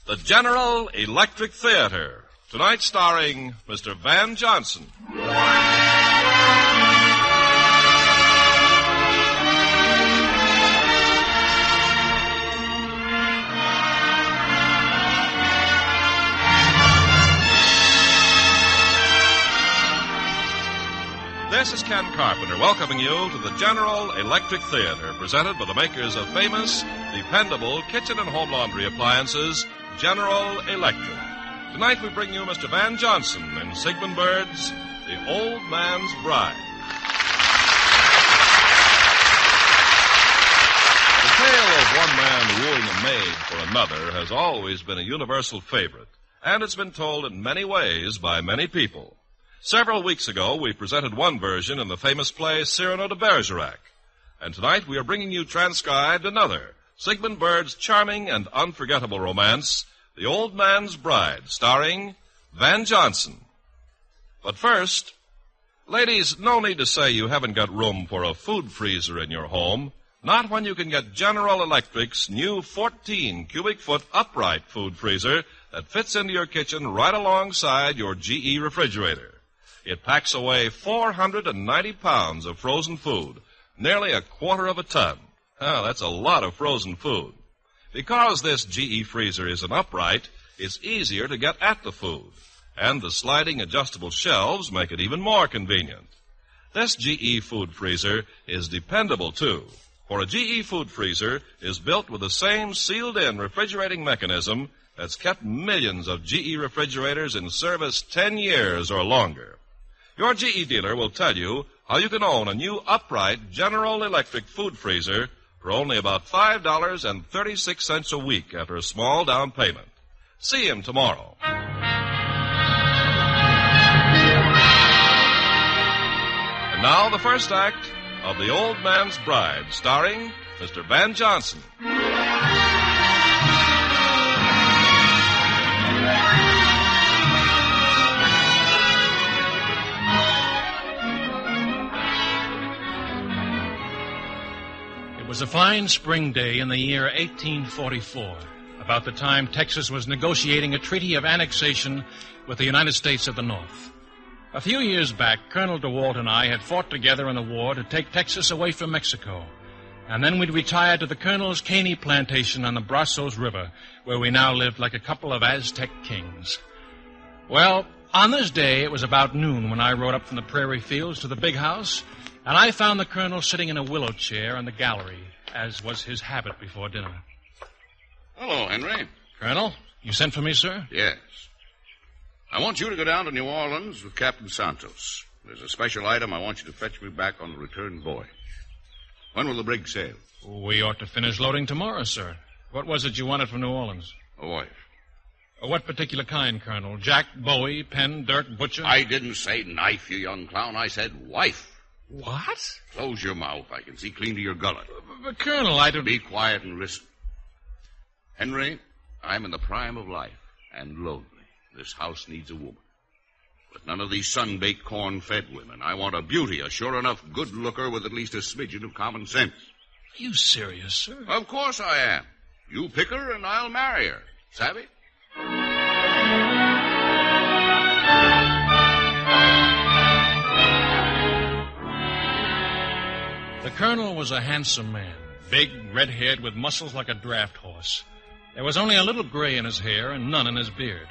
The General Electric Theater. Tonight starring Mr. Van Johnson. This is Ken Carpenter welcoming you to the General Electric Theater, presented by the makers of famous, dependable kitchen and home laundry appliances, General Electric. Tonight we bring you Mr. Van Johnson in Sigmund Bird's The Old Man's Bride. The tale of one man wooing a maid for another has always been a universal favorite, and it's been told in many ways by many people. Several weeks ago, we presented one version in the famous play Cyrano de Bergerac. And tonight we are bringing you transcribed another, Sigmund Bird's charming and unforgettable romance, The Old Man's Bride, starring Van Johnson. But first, ladies, no need to say you haven't got room for a food freezer in your home. Not when you can get General Electric's new 14-cubic-foot upright food freezer that fits into your kitchen right alongside your GE refrigerator. It packs away 490 pounds of frozen food, nearly a quarter of a ton. Oh, that's a lot of frozen food. Because this GE freezer is an upright, it's easier to get at the food, and the sliding adjustable shelves make it even more convenient. This GE food freezer is dependable, too, for a GE food freezer is built with the same sealed-in refrigerating mechanism that's kept millions of GE refrigerators in service 10 years or longer. Your GE dealer will tell you how you can own a new upright General Electric food freezer for only about $5.36 a week after a small down payment. See him tomorrow. And now the first act of The Old Man's Bride, starring Mr. Van Johnson. It was a fine spring day in the year 1844, about the time Texas was negotiating a treaty of annexation with the United States of the North. A few years back, Colonel DeWalt and I had fought together in the war to take Texas away from Mexico, and then we'd retired to the Colonel's Caney plantation on the Brazos River, where we now lived like a couple of Aztec kings. Well, on this day, it was about noon when I rode up from the prairie fields to the big house, and I found the Colonel sitting in a willow chair in the gallery, as was his habit before dinner. Hello, Henry. Colonel, you sent for me, sir? Yes. I want you to go down to New Orleans with Captain Santos. There's a special item I want you to fetch me back on the return voyage. When will the brig sail? We ought to finish loading tomorrow, sir. What was it you wanted from New Orleans? A wife. What particular kind, Colonel? Jack, Bowie, Penn, Dirk, Butcher? I didn't say knife, you young clown. I said wife. What? Close your mouth. I can see clean to your gullet. But Colonel, I don't... Be quiet and listen. Henry, I'm in the prime of life and lonely. This house needs a woman. But none of these sun-baked, corn-fed women. I want a beauty, a sure-enough good looker with at least a smidgen of common sense. Are you serious, sir? Of course I am. You pick her and I'll marry her. Savvy? The Colonel was a handsome man, big, red-haired, with muscles like a draft horse. There was only a little gray in his hair and none in his beard.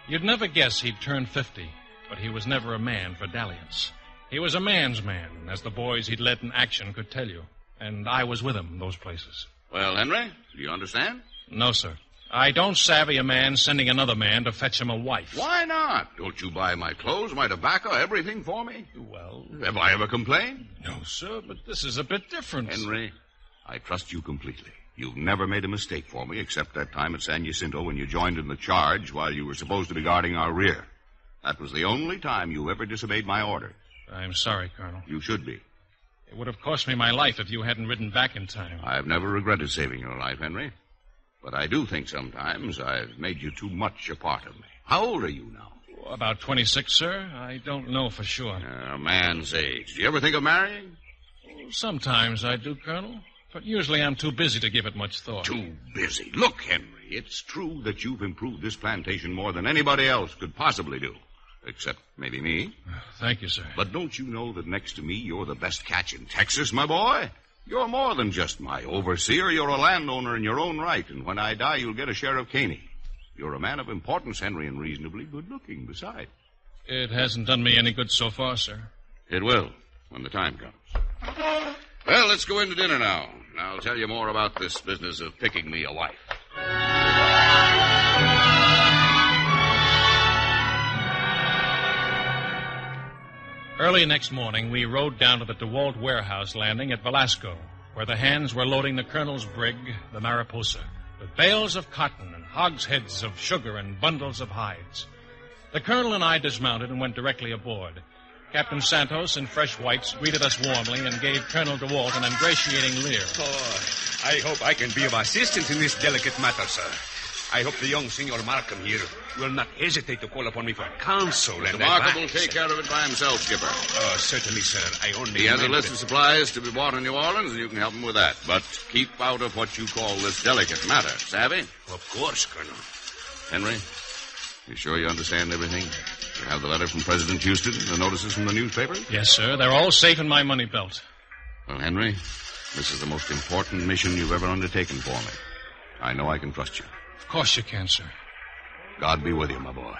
You'd never guess he'd turned 50, but he was never a man for dalliance. He was a man's man, as the boys he'd led in action could tell you, and I was with him in those places. Well, Henry, do you understand? No, sir. I don't savvy a man sending another man to fetch him a wife. Why not? Don't you buy my clothes, my tobacco, everything for me? Well... Have I ever complained? No, sir, but this is a bit different. Henry, I trust you completely. You've never made a mistake for me, except that time at San Jacinto when you joined in the charge while you were supposed to be guarding our rear. That was the only time you ever disobeyed my orders. I'm sorry, Colonel. You should be. It would have cost me my life if you hadn't ridden back in time. I've never regretted saving your life, Henry. But I do think sometimes I've made you too much a part of me. How old are you now? About 26, sir. I don't know for sure. A man's age. Do you ever think of marrying? Sometimes I do, Colonel. But usually I'm too busy to give it much thought. Too busy? Look, Henry, it's true that you've improved this plantation more than anybody else could possibly do. Except maybe me. Thank you, sir. But don't you know that next to me, you're the best catch in Texas, my boy? You're more than just my overseer. You're a landowner in your own right, and when I die, you'll get a share of Caney. You're a man of importance, Henry, and reasonably good-looking besides. It hasn't done me any good so far, sir. It will, when the time comes. Well, let's go into dinner now. And I'll tell you more about this business of picking me a wife. Early next morning, we rode down to the DeWalt warehouse landing at Velasco, where the hands were loading the colonel's brig, the Mariposa, with bales of cotton and hogsheads of sugar and bundles of hides. The colonel and I dismounted and went directly aboard. Captain Santos, in fresh whites, greeted us warmly and gave Colonel DeWalt an ingratiating leer. Oh, I hope I can be of assistance in this delicate matter, sir. I hope the young Senor Markham here will not hesitate to call upon me for counsel and advice. Markham will take care of it by himself, Skipper. Oh, certainly, sir. I only... He has a list of supplies to be bought in New Orleans, and you can help him with that. But keep out of what you call this delicate matter. Savvy? Of course, Colonel. Henry, you sure you understand everything? You have the letter from President Houston, the notices from the newspapers? Yes, sir. They're all safe in my money belt. Well, Henry, this is the most important mission you've ever undertaken for me. I know I can trust you. Of course you can, sir. God be with you, my boy.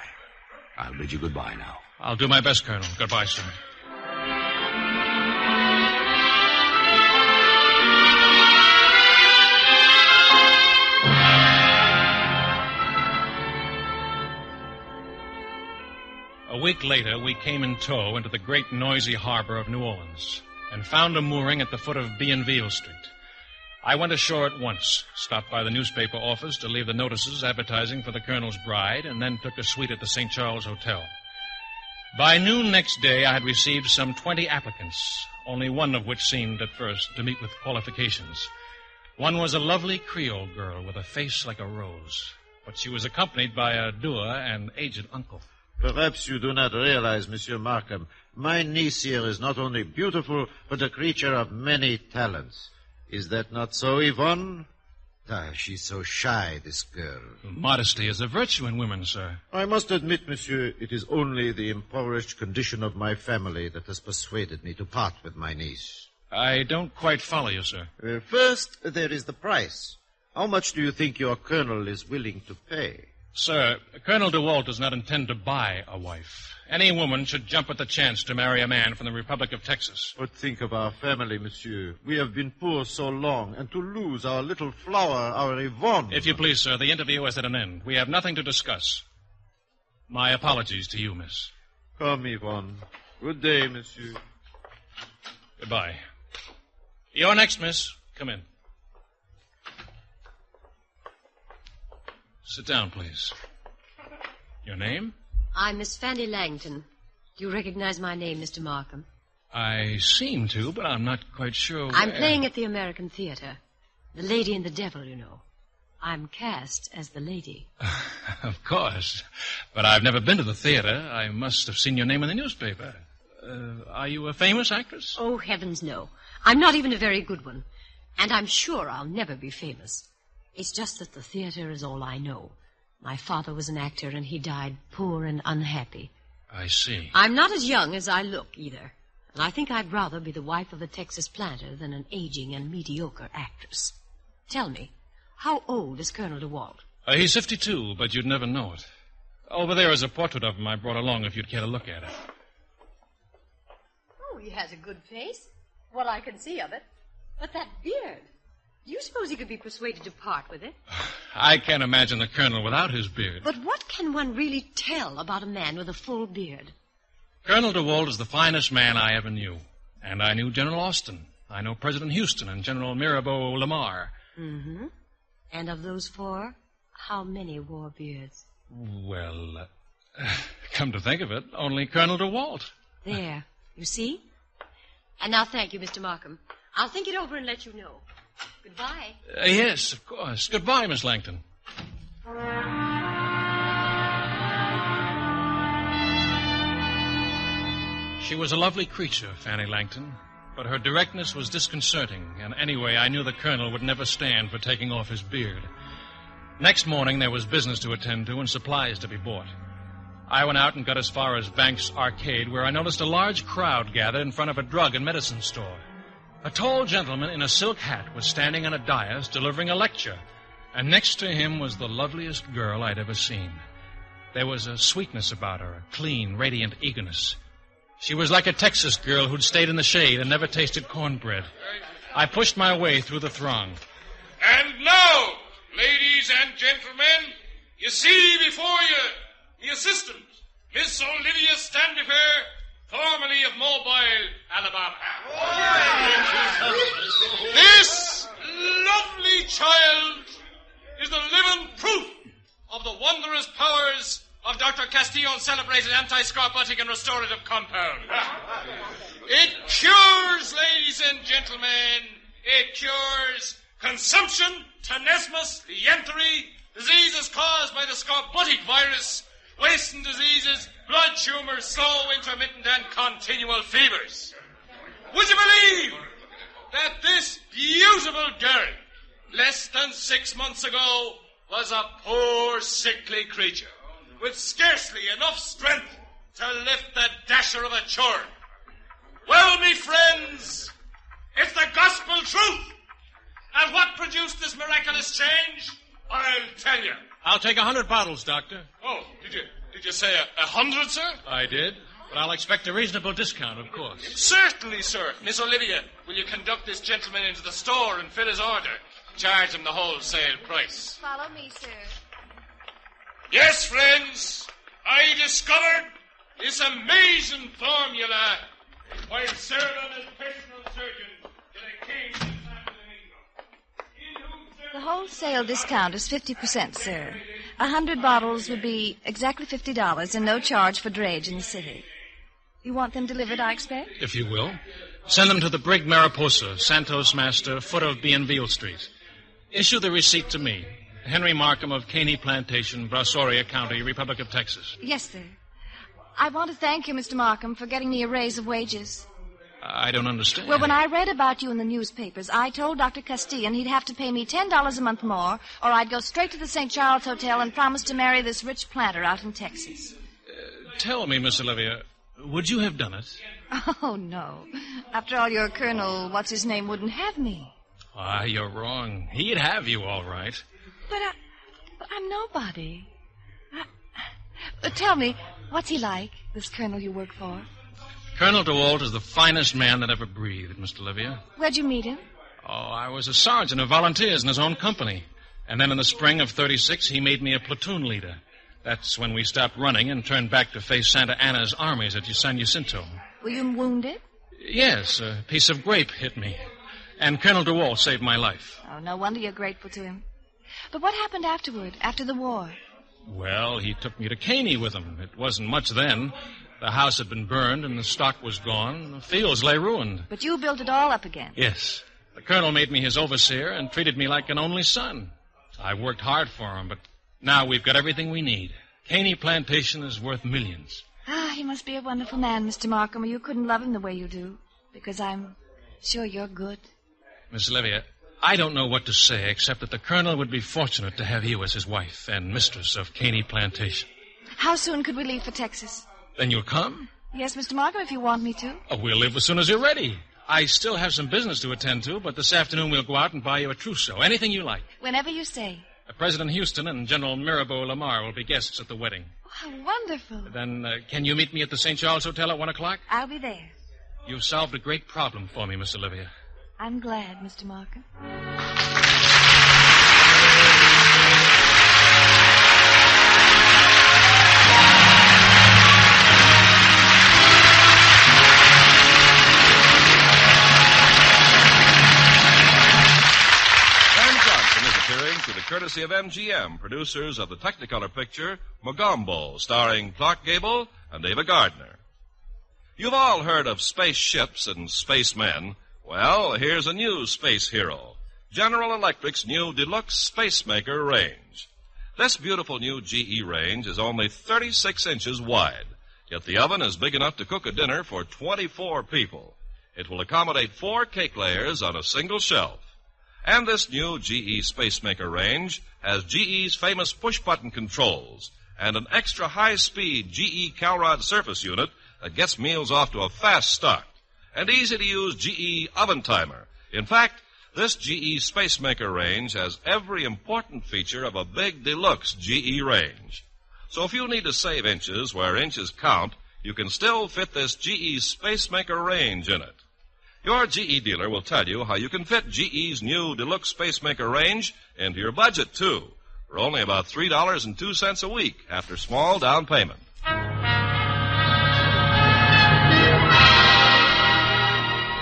I'll bid you goodbye now. I'll do my best, Colonel. Goodbye, sir. A week later, we came in tow into the great noisy harbor of New Orleans and found a mooring at the foot of Bienville Street. I went ashore at once, stopped by the newspaper office to leave the notices advertising for the colonel's bride, and then took a suite at the St. Charles Hotel. By noon next day, I had received some 20 applicants, only one of which seemed at first to meet with qualifications. One was a lovely Creole girl with a face like a rose, but she was accompanied by a dour and aged uncle. Perhaps you do not realize, Monsieur Markham, my niece here is not only beautiful, but a creature of many talents. Is that not so, Yvonne? Ah, she's so shy, this girl. Modesty is a virtue in women, sir. I must admit, monsieur, it is only the impoverished condition of my family that has persuaded me to part with my niece. I don't quite follow you, sir. First, there is the price. How much do you think your colonel is willing to pay? Sir, Colonel DeWalt does not intend to buy a wife. Any woman should jump at the chance to marry a man from the Republic of Texas. But think of our family, monsieur. We have been poor so long, and to lose our little flower, our Yvonne... If you please, sir, the interview is at an end. We have nothing to discuss. My apologies to you, miss. Come, Yvonne. Good day, monsieur. Goodbye. You're next, miss. Come in. Sit down, please. Your name? I'm Miss Fanny Langton. Do you recognize my name, Mr. Markham? I seem to, but I'm not quite sure where... I'm playing at the American Theater. The Lady and the Devil, you know. I'm cast as the lady. Of course. But I've never been to the theater. I must have seen your name in the newspaper. Are you a famous actress? Oh, heavens, no. I'm not even a very good one. And I'm sure I'll never be famous. It's just that the theater is all I know. My father was an actor, and he died poor and unhappy. I see. I'm not as young as I look, either. And I think I'd rather be the wife of a Texas planter than an aging and mediocre actress. Tell me, how old is Colonel DeWalt? He's 52, but you'd never know it. Over there is a portrait of him I brought along if you'd care to look at it. Oh, he has a good face. Well, I can see of it. But that beard... Do you suppose he could be persuaded to part with it? I can't imagine the colonel without his beard. But what can one really tell about a man with a full beard? Colonel DeWalt is the finest man I ever knew. And I knew General Austin. I know President Houston and General Mirabeau Lamar. Mm-hmm. And of those four, how many wore beards? Well, come to think of it, only Colonel DeWalt. There. You see? And now thank you, Mr. Markham. I'll think it over and let you know. Goodbye. Yes, of course. Goodbye, Miss Langton. She was a lovely creature, Fanny Langton, but her directness was disconcerting, and anyway, I knew the colonel would never stand for taking off his beard. Next morning, there was business to attend to and supplies to be bought. I went out and got as far as Banks Arcade, where I noticed a large crowd gathered in front of a drug and medicine store. A tall gentleman in a silk hat was standing on a dais delivering a lecture, and next to him was the loveliest girl I'd ever seen. There was a sweetness about her, a clean, radiant eagerness. She was like a Texas girl who'd stayed in the shade and never tasted cornbread. I pushed my way through the throng. And now, ladies and gentlemen, you see before you the assistant, Miss Olivia Standifer, formerly of Mobile, Alabama. This lovely child is the living proof of the wondrous powers of Dr. Castillo's celebrated anti-scorbutic and restorative compound. It cures, ladies and gentlemen, it cures consumption, tenesmus, dientery, diseases caused by the scorbutic virus, wasting diseases, blood tumors, slow, intermittent, and continual fevers. Would you believe that this beautiful girl, less than 6 months ago, was a poor, sickly creature with scarcely enough strength to lift the dasher of a churn? Well, me friends, it's the gospel truth. And what produced this miraculous change? I'll tell you. I'll take 100 bottles, Doctor. Oh, did you say 100, sir? I did, but I'll expect a reasonable discount, of course. Certainly, sir. Miss Olivia, will you conduct this gentleman into the store and fill his order? Charge him the wholesale price. Follow me, sir. Yes, friends, I discovered this amazing formula while serving as personal surgeon to the king of The wholesale discount is 50%, sir. 100 bottles would be exactly $50 and no charge for drayage in the city. You want them delivered, I expect? If you will. Send them to the Brig Mariposa, Santos Master, foot of Bienville Street. Issue the receipt to me. Henry Markham of Caney Plantation, Brazoria County, Republic of Texas. Yes, sir. I want to thank you, Mr. Markham, for getting me a raise of wages. I don't understand. Well, when I read about you in the newspapers, I told Dr. Castillo he'd have to pay me $10 a month more, or I'd go straight to the St. Charles Hotel and promise to marry this rich planter out in Texas. Tell me, Miss Olivia, would you have done it? Oh, no. After all, your Colonel, what's-his-name, wouldn't have me. Ah, you're wrong. He'd have you, all right. But I'm nobody. Tell me, what's he like, this Colonel you work for? Colonel DeWalt is the finest man that ever breathed, Miss Olivia. Where'd you meet him? Oh, I was a sergeant of volunteers in his own company. And then in the spring of 36, he made me a platoon leader. That's when we stopped running and turned back to face Santa Anna's armies at San Jacinto. Were you wounded? Yes, a piece of grape hit me. And Colonel DeWalt saved my life. Oh, no wonder you're grateful to him. But what happened afterward, after the war? Well, he took me to Caney with him. It wasn't much then. The house had been burned and the stock was gone. The fields lay ruined. But you built it all up again. Yes. The colonel made me his overseer and treated me like an only son. I worked hard for him, but now we've got everything we need. Caney Plantation is worth millions. Ah, he must be a wonderful man, Mr. Markham, or you couldn't love him the way you do. Because I'm sure you're good. Miss Olivia, I don't know what to say except that the colonel would be fortunate to have you as his wife and mistress of Caney Plantation. How soon could we leave for Texas? Then you'll come? Yes, Mr. Markham, if you want me to. Oh, we'll leave as soon as you're ready. I still have some business to attend to, but this afternoon we'll go out and buy you a trousseau. Anything you like. Whenever you say. President Houston and General Mirabeau Lamar will be guests at the wedding. Oh, how wonderful. Then can you meet me at the St. Charles Hotel at 1 o'clock? I'll be there. You've solved a great problem for me, Miss Olivia. I'm glad, Mr. Markham. Through the courtesy of MGM, producers of the Technicolor picture Mogombo, starring Clark Gable and Ava Gardner. You've all heard of spaceships and spacemen. Well, here's a new space hero, General Electric's new deluxe Spacemaker range. This beautiful new GE range is only 36 inches wide, yet the oven is big enough to cook a dinner for 24 people. It will accommodate 4 cake layers on a single shelf. And this new GE Spacemaker range has GE's famous push-button controls and an extra high-speed GE Calrod surface unit that gets meals off to a fast start. And easy-to-use GE oven timer. In fact, this GE Spacemaker range has every important feature of a big deluxe GE range. So if you need to save inches where inches count, you can still fit this GE Spacemaker range in it. Your GE dealer will tell you how you can fit GE's new deluxe Spacemaker range into your budget, too, for only about $3.02 a week after small down payment.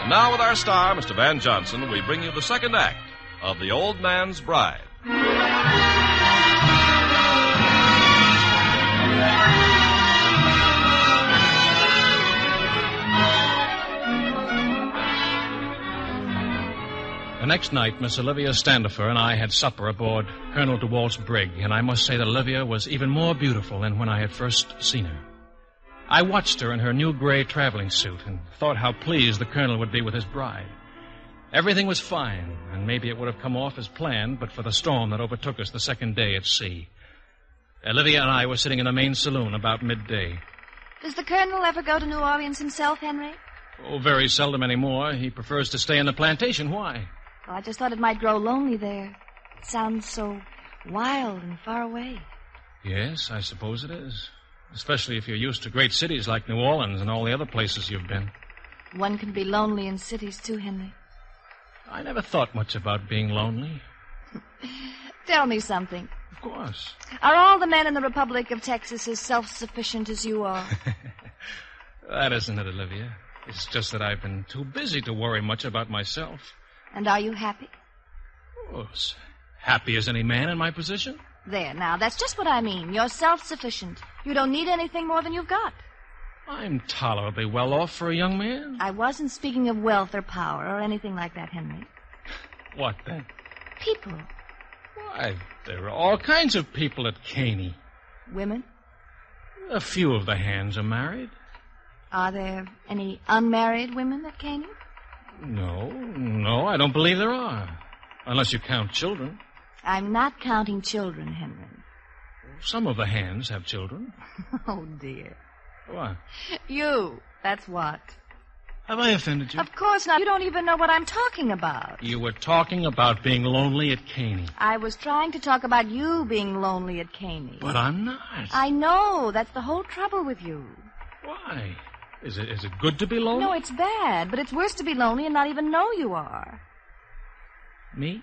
And now with our star, Mr. Van Johnson, we bring you the second act of The Old Man's Bride. The next night, Miss Olivia Standifer and I had supper aboard Colonel DeWalt's brig, and I must say that Olivia was even more beautiful than when I had first seen her. I watched her in her new gray traveling suit and thought how pleased the colonel would be with his bride. Everything was fine, and maybe it would have come off as planned but for the storm that overtook us the second day at sea. Olivia and I were sitting in the main saloon about midday. Does the colonel ever go to New Orleans himself, Henry? Oh, very seldom anymore. He prefers to stay in the plantation. Why? Well, I just thought it might grow lonely there. It sounds so wild and far away. Yes, I suppose it is. Especially if you're used to great cities like New Orleans and all the other places you've been. One can be lonely in cities, too, Henry. I never thought much about being lonely. Tell me something. Of course. Are all the men in the Republic of Texas as self-sufficient as you are? That isn't it, Olivia. It's just that I've been too busy to worry much about myself. And are you happy? Oh, as happy as any man in my position. There, now, that's just what I mean. You're self-sufficient. You don't need anything more than you've got. I'm tolerably well off for a young man. I wasn't speaking of wealth or power or anything like that, Henry. What then? People. Why, there are all kinds of people at Caney. Women? A few of the hands are married. Are there any unmarried women at Caney? No, I don't believe there are. Unless you count children. I'm not counting children, Henry. Some of the hands have children. Oh, dear. What? You. That's what. Have I offended you? Of course not. You don't even know what I'm talking about. You were talking about being lonely at Caney. I was trying to talk about you being lonely at Caney. But I'm not. I know. That's the whole trouble with you. Why? Is it good to be lonely? No, it's bad, but it's worse to be lonely and not even know you are. Me?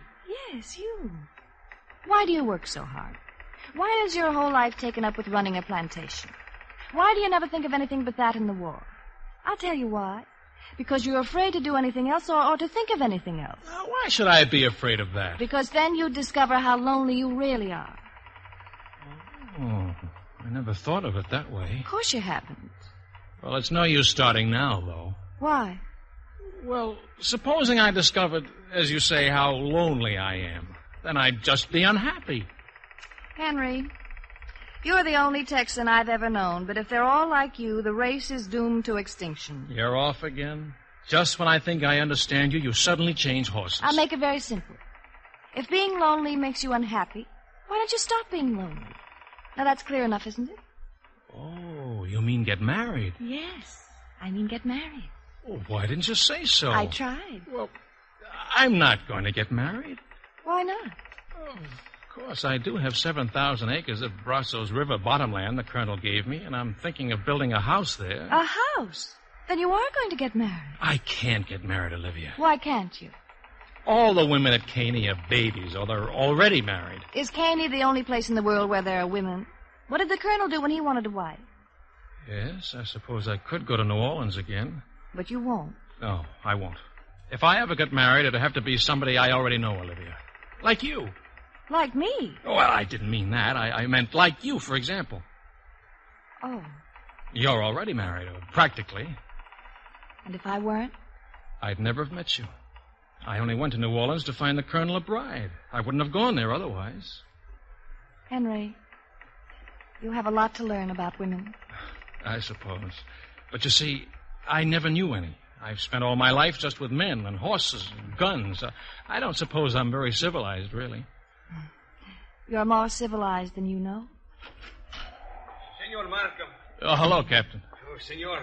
Yes, you. Why do you work so hard? Why is your whole life taken up with running a plantation? Why do you never think of anything but that in the war? I'll tell you why. Because you're afraid to do anything else or to think of anything else. Why should I be afraid of that? Because then you'd discover how lonely you really are. Oh, I never thought of it that way. Of course you haven't. Well, it's no use starting now, though. Why? Well, supposing I discovered, as you say, how lonely I am, then I'd just be unhappy. Henry, you're the only Texan I've ever known, but if they're all like you, the race is doomed to extinction. You're off again? Just when I think I understand you, you suddenly change horses. I'll make it very simple. If being lonely makes you unhappy, why don't you stop being lonely? Now, that's clear enough, isn't it? Oh, you mean get married? Yes, I mean get married. Oh, why didn't you say so? I tried. Well, I'm not going to get married. Why not? Oh, of course, I do have 7,000 acres of Brazos River bottomland the Colonel gave me, and I'm thinking of building a house there. A house? Then you are going to get married. I can't get married, Olivia. Why can't you? All the women at Caney have babies, or they're already married. Is Caney the only place in the world where there are women? What did the Colonel do when he wanted a wife? Yes, I suppose I could go to New Orleans again. But you won't. No, I won't. If I ever get married, it'll have to be somebody I already know, Olivia. Like you. Like me? Well, I didn't mean that. I meant like you, for example. Oh. You're already married, or practically. And if I weren't? I'd never have met you. I only went to New Orleans to find the Colonel a bride. I wouldn't have gone there otherwise. Henry, you have a lot to learn about women. I suppose. But you see, I never knew any. I've spent all my life just with men and horses and guns. I don't suppose I'm very civilized, really. You're more civilized than you know. Senor Markham. Oh, hello, Captain. Oh, senor,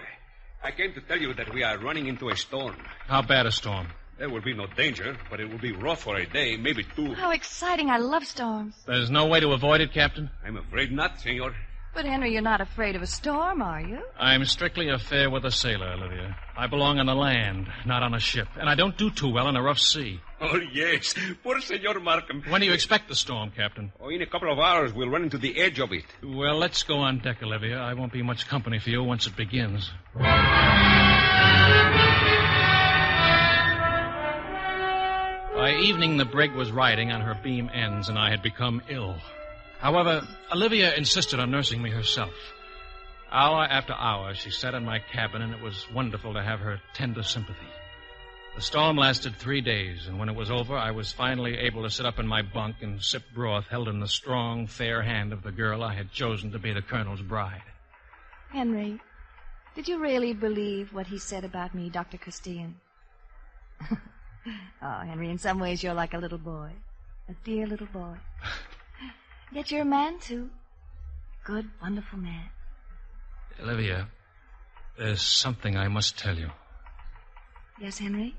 I came to tell you that we are running into a storm. How bad a storm? There will be no danger, but it will be rough for a day, maybe two. How exciting. I love storms. There's no way to avoid it, Captain? I'm afraid not, senor. But, Henry, you're not afraid of a storm, are you? I'm strictly a fair weather sailor, Olivia. I belong on the land, not on a ship. And I don't do too well in a rough sea. Oh, yes. Poor Senor Markham. When do you expect the storm, Captain? Oh, in a couple of hours, we'll run into the edge of it. Well, let's go on deck, Olivia. I won't be much company for you once it begins. By evening, the brig was riding on her beam ends, and I had become ill. However, Olivia insisted on nursing me herself. Hour after hour, she sat in my cabin, and it was wonderful to have her tender sympathy. The storm lasted 3 days, and when it was over, I was finally able to sit up in my bunk and sip broth held in the strong, fair hand of the girl I had chosen to be the Colonel's bride. Henry, did you really believe what he said about me, Dr. Castilian? Oh, Henry, in some ways you're like a little boy. A dear little boy. Yet you're a man, too. Good, wonderful man. Olivia, there's something I must tell you. Yes, Henry?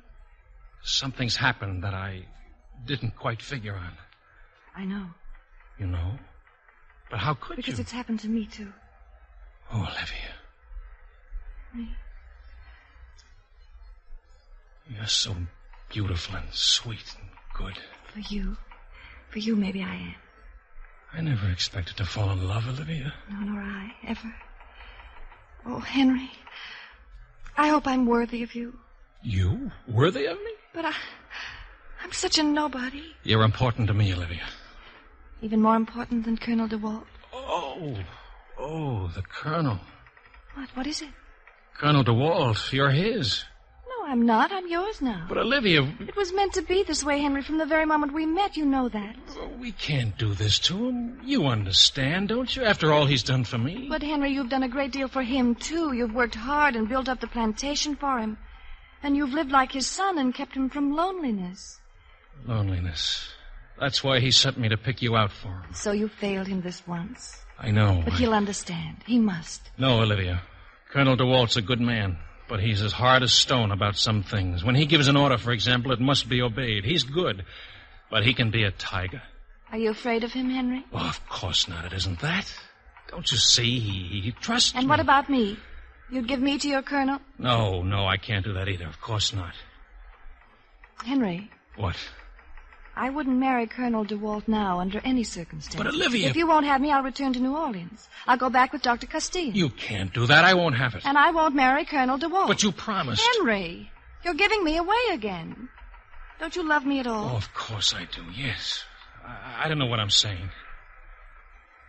Something's happened that I didn't quite figure on. I know. You know? But how could Because you? it's happened to me, too. Oh, Olivia. Me? You're so beautiful and sweet and good. For you, maybe I am. I never expected to fall in love, Olivia. No, nor I, ever. Oh, Henry, I hope I'm worthy of you. You? Worthy of me? But I'm such a nobody. You're important to me, Olivia. Even more important than Colonel DeWalt. Oh, the Colonel. What is it? Colonel DeWalt, you're his. No, I'm not. I'm yours now. But, Olivia... It was meant to be this way, Henry, from the very moment we met. You know that. We can't do this to him. You understand, don't you? After all he's done for me. But, Henry, you've done a great deal for him, too. You've worked hard and built up the plantation for him. And you've lived like his son and kept him from loneliness. Loneliness. That's why he sent me to pick you out for him. So you failed him this once. I know. But he'll understand. He must. No, Olivia. Colonel DeWalt's a good man. But he's as hard as stone about some things. When he gives an order, for example, it must be obeyed. He's good, but he can be a tiger. Are you afraid of him, Henry? Well, of course not. It isn't that. Don't you see? He trusts me. And what about me? You'd give me to your colonel? No, I can't do that either. Of course not. Henry. What? I wouldn't marry Colonel DeWalt now under any circumstances. But, Olivia... If you won't have me, I'll return to New Orleans. I'll go back with Dr. Castilian. You can't do that. I won't have it. And I won't marry Colonel DeWalt. But you promised. Henry, you're giving me away again. Don't you love me at all? Oh, of course I do, yes. I don't know what I'm saying.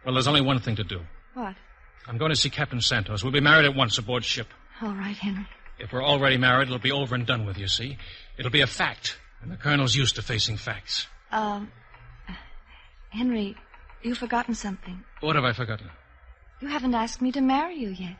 Well, there's only one thing to do. What? I'm going to see Captain Santos. We'll be married at once aboard ship. All right, Henry. If we're already married, it'll be over and done with, you see. It'll be a fact. And the Colonel's used to facing facts. Henry, you've forgotten something. What have I forgotten? You haven't asked me to marry you yet.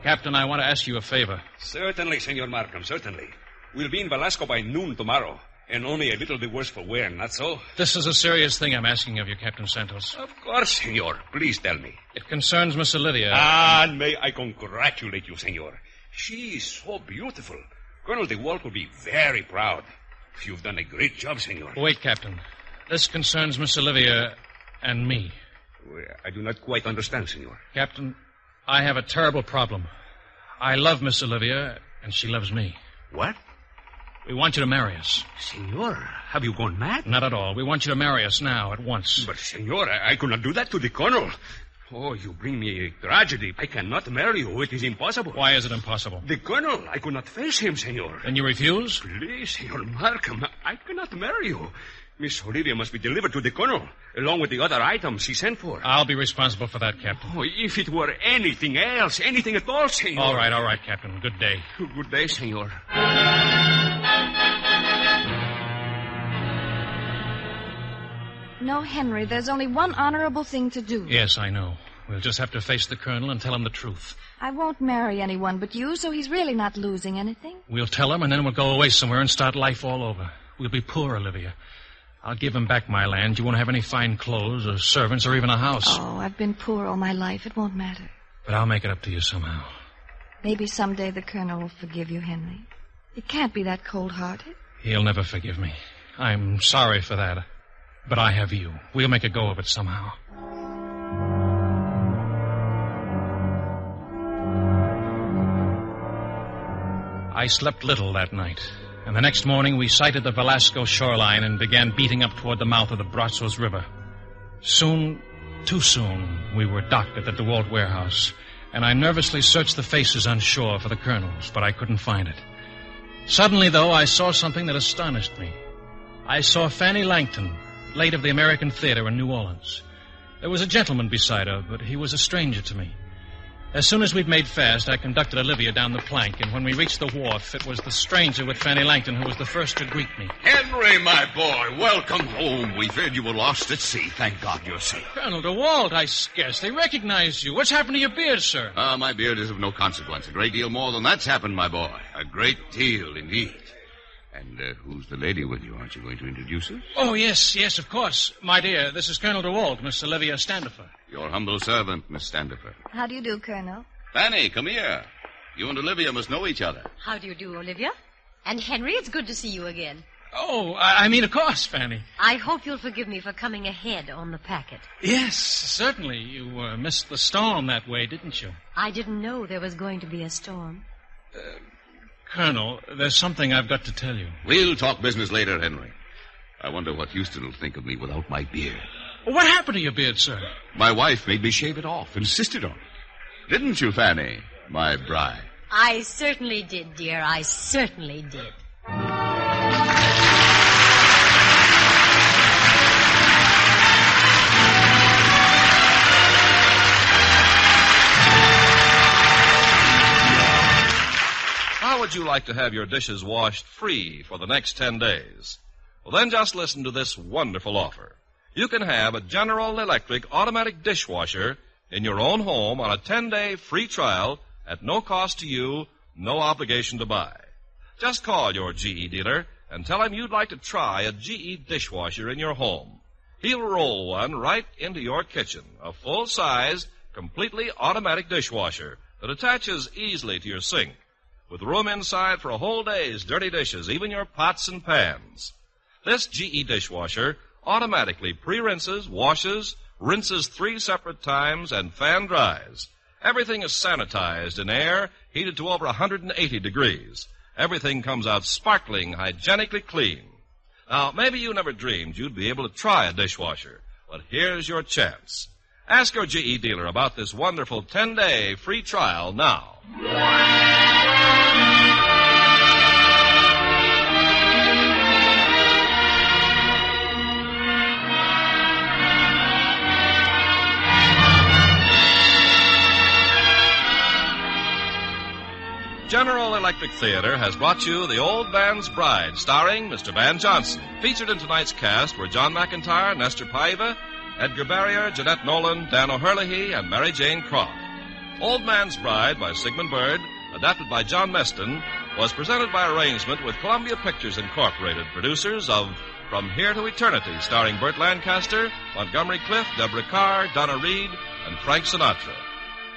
Captain, I want to ask you a favor. Certainly, Senor Markham, certainly. We'll be in Velasco by noon tomorrow, and only a little the worse for wear, not so? This is a serious thing I'm asking of you, Captain Santos. Of course, Senor. Please tell me. It concerns Miss Olivia. And may I congratulate you, Senor. She is so beautiful. Colonel DeWalt will be very proud. You've done a great job, Senor. Wait, Captain. This concerns Miss Olivia and me. Well, I do not quite understand, Senor. Captain, I have a terrible problem. I love Miss Olivia, and she loves me. What? We want you to marry us. Senor, have you gone mad? Not at all. We want you to marry us now, at once. But, Senor, I could not do that to the Colonel. Oh, you bring me a tragedy. I cannot marry you. It is impossible. Why is it impossible? The Colonel, I could not face him, Senor. Then you refuse? Please, Senor Markham, I cannot marry you. Miss Olivia must be delivered to the Colonel, along with the other items he sent for. I'll be responsible for that, Captain. Oh, if it were anything else, anything at all, Senor. All right, Captain. Good day. Good day, Senor. No, Henry, there's only one honorable thing to do. Yes, I know. We'll just have to face the Colonel and tell him the truth. I won't marry anyone but you, so he's really not losing anything. We'll tell him, and then we'll go away somewhere and start life all over. We'll be poor, Olivia. I'll give him back my land. You won't have any fine clothes or servants or even a house. Oh, I've been poor all my life. It won't matter. But I'll make it up to you somehow. Maybe someday the Colonel will forgive you, Henry. He can't be that cold-hearted. He'll never forgive me. I'm sorry for that. But I have you. We'll make a go of it somehow. I slept little that night, and the next morning we sighted the Velasco shoreline and began beating up toward the mouth of the Brazos River. Soon, too soon, we were docked at the DeWalt warehouse, and I nervously searched the faces on shore for the Colonel's, but I couldn't find it. Suddenly, though, I saw something that astonished me. I saw Fanny Langton, late of the American Theater in New Orleans. There was a gentleman beside her, but he was a stranger to me. As soon as we'd made fast, I conducted Olivia down the plank, and when we reached the wharf, it was the stranger with Fanny Langton who was the first to greet me. Henry, my boy, welcome home. We feared you were lost at sea. Thank God you're safe. Colonel DeWalt, I scarcely recognized you. What's happened to your beard, sir? My beard is of no consequence. A great deal more than that's happened, my boy. A great deal, indeed. And who's the lady with you? Aren't you going to introduce us? Oh, yes, of course. My dear, this is Colonel DeWalt, Miss Olivia Standifer. Your humble servant, Miss Standifer. How do you do, Colonel? Fanny, come here. You and Olivia must know each other. How do you do, Olivia? And Henry, it's good to see you again. Oh, I mean, of course, Fanny. I hope you'll forgive me for coming ahead on the packet. Yes, certainly. You missed the storm that way, didn't you? I didn't know there was going to be a storm. Colonel, there's something I've got to tell you. We'll talk business later, Henry. I wonder what Houston will think of me without my beard. What happened to your beard, sir? My wife made me shave it off, insisted on it. Didn't you, Fanny, my bride? I certainly did, dear. I certainly did. How would you like to have your dishes washed free for the next 10 days? Well, then just listen to this wonderful offer. You can have a General Electric automatic dishwasher in your own home on a 10-day free trial at no cost to you, no obligation to buy. Just call your GE dealer and tell him you'd like to try a GE dishwasher in your home. He'll roll one right into your kitchen, a full-size, completely automatic dishwasher that attaches easily to your sink, with room inside for a whole day's dirty dishes, even your pots and pans. This GE dishwasher automatically pre-rinses, washes, rinses 3 separate times, and fan dries. Everything is sanitized in air, heated to over 180 degrees. Everything comes out sparkling, hygienically clean. Now, maybe you never dreamed you'd be able to try a dishwasher, but here's your chance. Ask your GE dealer about this wonderful 10-day free trial now. General Electric Theater has brought you The Old Man's Bride, starring Mr. Van Johnson. Featured in tonight's cast were John McIntyre, Nestor Paiva, Edgar Barrier, Jeanette Nolan, Dan O'Hurley, and Mary Jane Croft. Old Man's Bride by Sigmund Bird, adapted by John Meston, was presented by arrangement with Columbia Pictures Incorporated, producers of From Here to Eternity, starring Burt Lancaster, Montgomery Clift, Deborah Carr, Donna Reed, and Frank Sinatra.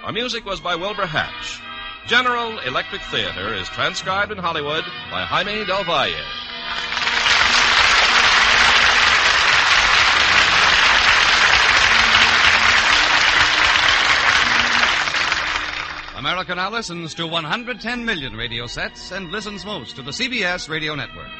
Our music was by Wilbur Hatch. General Electric Theater is transcribed in Hollywood by Jaime del Valle. America now listens to 110 million radio sets and listens most to the CBS radio network.